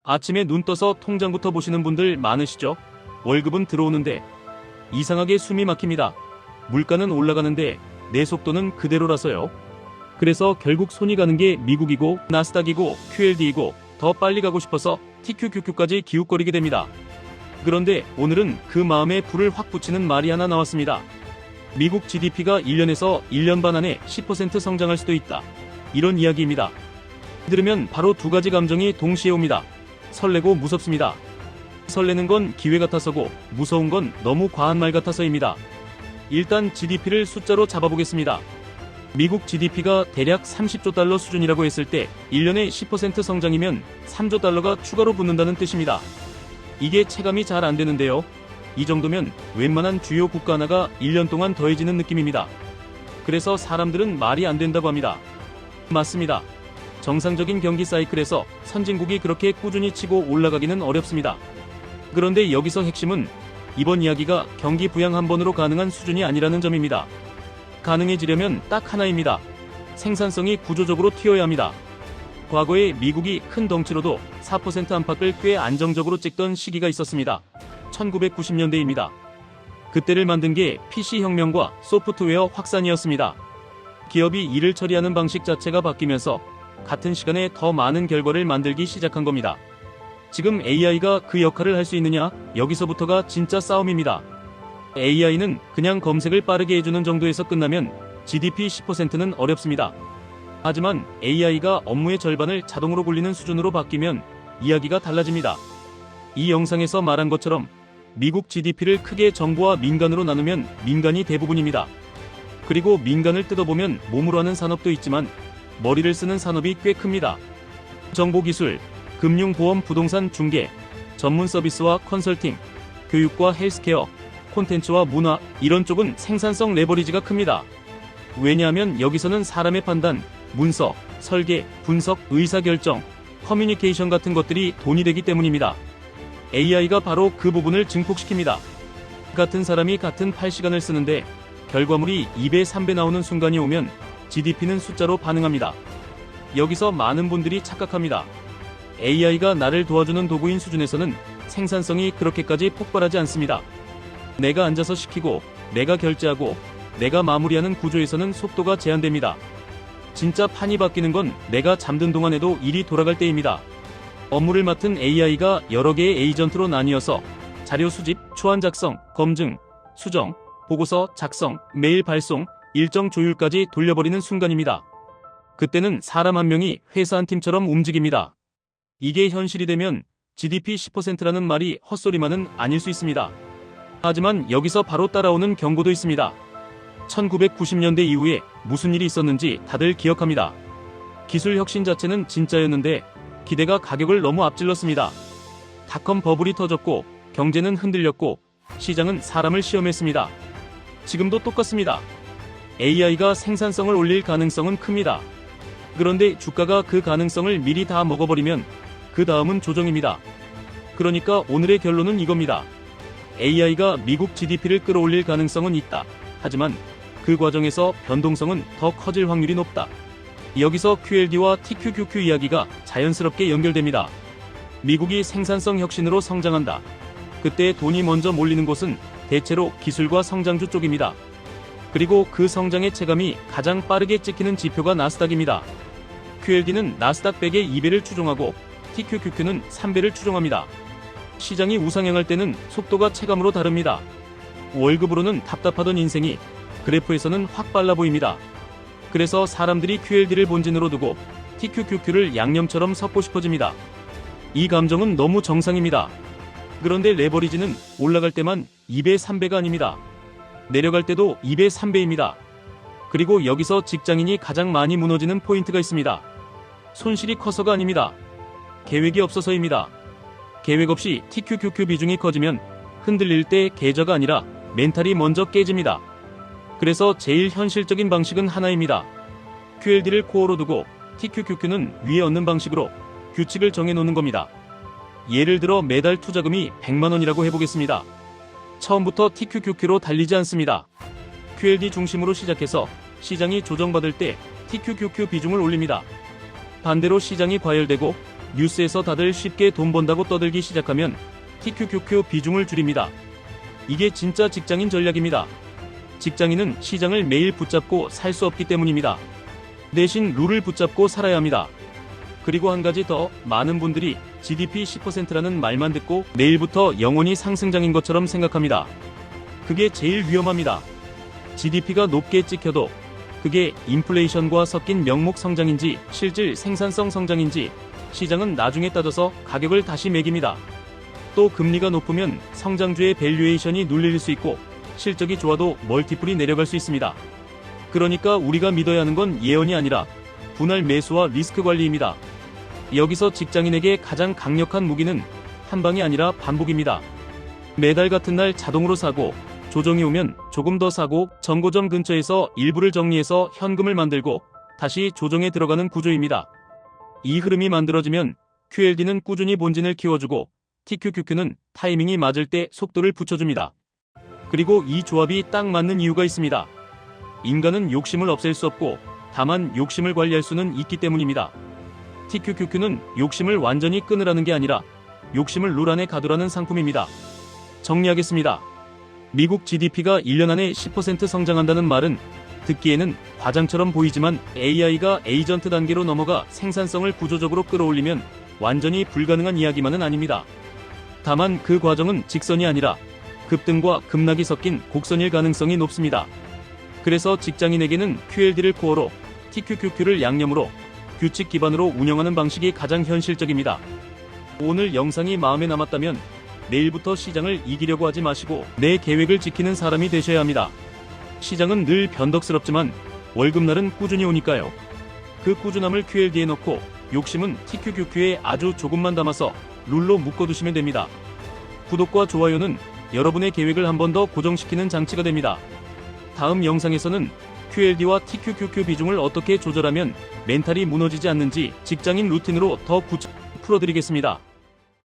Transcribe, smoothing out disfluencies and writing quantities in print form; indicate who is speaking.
Speaker 1: 아침에 눈 떠서 통장부터 보시는 분들 많으시죠? 월급은 들어오는데 이상하게 숨이 막힙니다. 물가는 올라가는데 내 속도는 그대로라서요. 그래서 결국 손이 가는 게 미국이고 나스닥이고 QLD이고 더 빨리 가고 싶어서 TQQQ까지 기웃거리게 됩니다. 그런데 오늘은 그 마음에 불을 확 붙이는 말이 하나 나왔습니다. 미국 GDP가 1년에서 1년 반 안에 10% 성장할 수도 있다. 이런 이야기입니다. 들으면 바로 두 가지 감정이 동시에 옵니다. 설레고 무섭습니다. 설레는 건 기회 같아서고 무서운 건 너무 과한 말 같아서입니다. 일단 GDP를 숫자로 잡아보겠습니다. 미국 GDP가 대략 30조 달러 수준이라고 했을 때 1년에 10% 성장이면 3조 달러가 추가로 붙는다는 뜻입니다. 이게 체감이 잘 안 되는데요. 이 정도면 웬만한 주요 국가 하나가 1년 동안 더해지는 느낌입니다. 그래서 사람들은 말이 안 된다고 합니다. 맞습니다. 정상적인 경기 사이클에서 선진국이 그렇게 꾸준히 치고 올라가기는 어렵습니다. 그런데 여기서 핵심은 이번 이야기가 경기 부양 한 번으로 가능한 수준이 아니라는 점입니다. 가능해지려면 딱 하나입니다. 생산성이 구조적으로 튀어야 합니다. 과거에 미국이 큰 덩치로도 4% 안팎을 꽤 안정적으로 찍던 시기가 있었습니다. 1990년대입니다. 그때를 만든 게 PC혁명과 소프트웨어 확산이었습니다. 기업이 일을 처리하는 방식 자체가 바뀌면서 같은 시간에 더 많은 결과를 만들기 시작한 겁니다. 지금 AI가 그 역할을 할 수 있느냐? 여기서부터가 진짜 싸움입니다. AI는 그냥 검색을 빠르게 해주는 정도에서 끝나면 GDP 10%는 어렵습니다. 하지만 AI가 업무의 절반을 자동으로 굴리는 수준으로 바뀌면 이야기가 달라집니다. 이 영상에서 말한 것처럼 미국 GDP를 크게 정부와 민간으로 나누면 민간이 대부분입니다. 그리고 민간을 뜯어보면 몸으로 하는 산업도 있지만 머리를 쓰는 산업이 꽤 큽니다. 정보기술, 금융보험, 부동산, 중개, 전문 서비스와 컨설팅, 교육과 헬스케어, 콘텐츠와 문화, 이런 쪽은 생산성 레버리지가 큽니다. 왜냐하면 여기서는 사람의 판단, 문서, 설계, 분석, 의사결정, 커뮤니케이션 같은 것들이 돈이 되기 때문입니다. AI가 바로 그 부분을 증폭시킵니다. 같은 사람이 같은 8시간을 쓰는데 결과물이 2배, 3배 나오는 순간이 오면 GDP는 숫자로 반응합니다. 여기서 많은 분들이 착각합니다. AI가 나를 도와주는 도구인 수준에서는 생산성이 그렇게까지 폭발하지 않습니다. 내가 앉아서 시키고, 내가 결제하고, 내가 마무리하는 구조에서는 속도가 제한됩니다. 진짜 판이 바뀌는 건 내가 잠든 동안에도 일이 돌아갈 때입니다. 업무를 맡은 AI가 여러 개의 에이전트로 나뉘어서 자료 수집, 초안 작성, 검증, 수정, 보고서 작성, 메일 발송, 일정 조율까지 돌려버리는 순간입니다. 그때는 사람 한 명이 회사 한 팀처럼 움직입니다. 이게 현실이 되면 GDP 10%라는 말이 헛소리만은 아닐 수 있습니다. 하지만 여기서 바로 따라오는 경고도 있습니다. 1990년대 이후에 무슨 일이 있었는지 다들 기억합니다. 기술 혁신 자체는 진짜였는데 기대가 가격을 너무 앞질렀습니다. 닷컴 버블이 터졌고 경제는 흔들렸고 시장은 사람을 시험했습니다. 지금도 똑같습니다. AI가 생산성을 올릴 가능성은 큽니다. 그런데 주가가 그 가능성을 미리 다 먹어버리면 그 다음은 조정입니다. 그러니까 오늘의 결론은 이겁니다. AI가 미국 GDP를 끌어올릴 가능성은 있다. 하지만 그 과정에서 변동성은 더 커질 확률이 높다. 여기서 QLD와 TQQQ 이야기가 자연스럽게 연결됩니다. 미국이 생산성 혁신으로 성장한다. 그때 돈이 먼저 몰리는 곳은 대체로 기술과 성장주 쪽입니다. 그리고 그 성장의 체감이 가장 빠르게 찍히는 지표가 나스닥입니다. QLD는 나스닥 100의 2배를 추종하고 TQQQ는 3배를 추종합니다. 시장이 우상향할 때는 속도가 체감으로 다릅니다. 월급으로는 답답하던 인생이 그래프에서는 확 빨라 보입니다. 그래서 사람들이 QLD를 본진으로 두고 TQQQ를 양념처럼 섞고 싶어집니다. 이 감정은 너무 정상입니다. 그런데 레버리지는 올라갈 때만 2배, 3배가 아닙니다. 내려갈 때도 2배, 3배입니다. 그리고 여기서 직장인이 가장 많이 무너지는 포인트가 있습니다. 손실이 커서가 아닙니다. 계획이 없어서입니다. 계획 없이 TQQQ 비중이 커지면 흔들릴 때 계좌가 아니라 멘탈이 먼저 깨집니다. 그래서 제일 현실적인 방식은 하나입니다. QLD를 코어로 두고 TQQQ는 위에 얻는 방식으로 규칙을 정해놓는 겁니다. 예를 들어 매달 투자금이 100만원이라고 해보겠습니다. 처음부터 TQQQ로 달리지 않습니다. QLD 중심으로 시작해서 시장이 조정받을 때 TQQQ 비중을 올립니다. 반대로 시장이 과열되고 뉴스에서 다들 쉽게 돈 번다고 떠들기 시작하면 TQQQ 비중을 줄입니다. 이게 진짜 직장인 전략입니다. 직장인은 시장을 매일 붙잡고 살 수 없기 때문입니다. 대신 룰을 붙잡고 살아야 합니다. 그리고 한 가지 더, 많은 분들이 GDP 10%라는 말만 듣고 내일부터 영원히 상승장인 것처럼 생각합니다. 그게 제일 위험합니다. GDP가 높게 찍혀도 그게 인플레이션과 섞인 명목 성장인지 실질 생산성 성장인지 시장은 나중에 따져서 가격을 다시 매깁니다. 또 금리가 높으면 성장주의 밸류에이션이 눌릴 수 있고 실적이 좋아도 멀티플이 내려갈 수 있습니다. 그러니까 우리가 믿어야 하는 건 예언이 아니라 분할 매수와 리스크 관리입니다. 여기서 직장인에게 가장 강력한 무기는 한 방이 아니라 반복입니다. 매달 같은 날 자동으로 사고 조정이 오면 조금 더 사고 정고점 근처에서 일부를 정리해서 현금을 만들고 다시 조정에 들어가는 구조입니다. 이 흐름이 만들어지면 QLD는 꾸준히 본진을 키워주고 TQQQ는 타이밍이 맞을 때 속도를 붙여줍니다. 그리고 이 조합이 딱 맞는 이유가 있습니다. 인간은 욕심을 없앨 수 없고 다만 욕심을 관리할 수는 있기 때문입니다. TQQQ는 욕심을 완전히 끊으라는 게 아니라 욕심을 룰 안에 가두라는 상품입니다. 정리하겠습니다. 미국 GDP가 1년 안에 10% 성장한다는 말은 듣기에는 과장처럼 보이지만 AI가 에이전트 단계로 넘어가 생산성을 구조적으로 끌어올리면 완전히 불가능한 이야기만은 아닙니다. 다만 그 과정은 직선이 아니라 급등과 급락이 섞인 곡선일 가능성이 높습니다. 그래서 직장인에게는 QLD를 코어로 TQQQ를 양념으로 규칙 기반으로 운영하는 방식이 가장 현실적입니다. 오늘 영상이 마음에 남았다면 내일부터 시장을 이기려고 하지 마시고 내 계획을 지키는 사람이 되셔야 합니다. 시장은 늘 변덕스럽지만 월급날은 꾸준히 오니까요. 그 꾸준함을 QLD에 넣고 욕심은 TQQQ에 아주 조금만 담아서 룰로 묶어두시면 됩니다. 구독과 좋아요는 여러분의 계획을 한 번 더 고정시키는 장치가 됩니다. 다음 영상에서는 QLD와 TQQQ 비중을 어떻게 조절하면 멘탈이 무너지지 않는지 직장인 루틴으로 더 구체적으로 풀어드리겠습니다.